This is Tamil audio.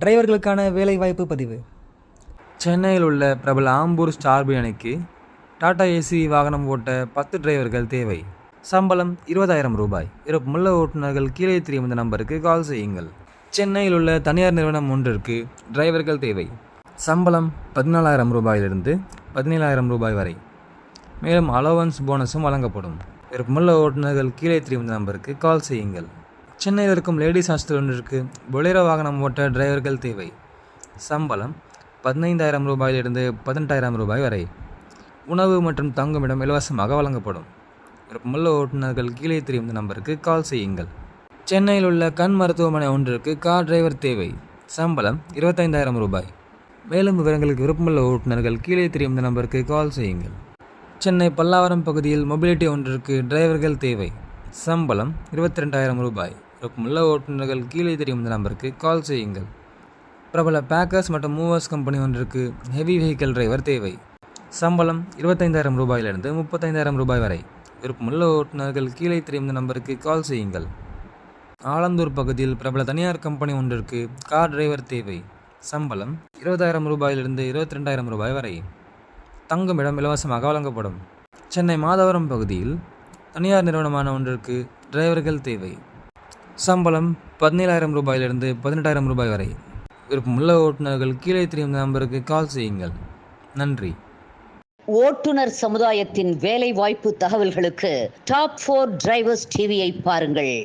டிரைவர்களுக்கான வேலைவாய்ப்பு பதிவு. சென்னையில் உள்ள பிரபல ஆம்பூர் ஸ்டார் பிரியாணிக்கு டாடா ஏசி வாகனம் ஓட்ட 10 டிரைவர்கள் தேவை. சம்பளம் 20,000 ரூபாய். விருப்பமுள்ள ஓட்டுநர்கள் கீழே தெரியும் இந்த நம்பருக்கு கால் செய்யுங்கள். சென்னையில் உள்ள தனியார் நிறுவனம் ஒன்றிற்கு டிரைவர்கள் தேவை. சம்பளம் 14,000 ரூபாயிலிருந்து 17,000 ரூபாய் வரை. மேலும் அலோவன்ஸ் போனஸும் வழங்கப்படும். விருப்பமுள்ள ஓட்டுநர்கள் கீழே தெரியும் இந்த நம்பருக்கு கால் செய்யுங்கள். சென்னையில் இருக்கும் லேடிஸ் ஹாஸ்டல் ஒன்றிற்கு பொலேரோ வாகனம் ஓட்ட டிரைவர்கள் தேவை. சம்பளம் 15,000 ரூபாயிலிருந்து 18,000 ரூபாய் வரை. உணவு மற்றும் தங்குமிடம் இலவசமாக வழங்கப்படும். விருப்பமுள்ள ஓட்டுநர்கள் கீழே தெரியும் இந்த நம்பருக்கு கால் செய்யுங்கள். சென்னையில் உள்ள கண் மருத்துவமனை ஒன்றிற்கு கார் டிரைவர் தேவை. சம்பளம் 25,000 ரூபாய். மேலும் விவரங்களுக்கு விருப்பமுள்ள ஓட்டுநர்கள் கீழே தெரியும் இந்த நம்பருக்கு கால் செய்யுங்கள். சென்னை பல்லாவரம் பகுதியில் மொபிலிட்டி ஒன்றிற்கு டிரைவர்கள் தேவை. சம்பளம் 22,000 ரூபாய். விருப்பமுள்ள ஓட்டுநர்கள் கீழே தெரியும் இந்த நம்பருக்கு கால் செய்யுங்கள். பிரபல பேக்கர்ஸ் மற்றும் மூவர்ஸ் கம்பெனி ஒன்றிற்கு ஹெவி வெஹிக்கிள் டிரைவர் தேவை. சம்பளம் 25,000 ரூபாயிலிருந்து 35,000 ரூபாய் வரை. விருப்பமுள்ள ஓட்டுநர்கள் கீழே தெரியும் இந்த நம்பருக்கு கால் செய்யுங்கள். ஆலந்தூர் பகுதியில் பிரபல தனியார் கம்பெனி ஒன்றிற்கு கார் டிரைவர் தேவை. சம்பளம் 20,000 ரூபாயிலிருந்து 22,000 ரூபாய் வரை. தங்குமிடம் இலவசமாக வழங்கப்படும். சென்னை மாதவரம் பகுதியில் தனியார் நிறுவனமான ஒன்றிற்கு டிரைவர்கள் தேவை. சம்பளம் 17,000 ரூபாயிலிருந்து 18,000 ரூபாய் வரை. விருப்பமுள்ள ஓட்டுநர்கள் கீழே தெரியும் நம்பருக்கு கால் செய்யுங்கள். நன்றி. ஓட்டுநர் சமுதாயத்தின் வேலை வாய்ப்பு தகவல்களுக்கு டாப் 4 டிரைவர்ஸ் டிவியை பாருங்கள்.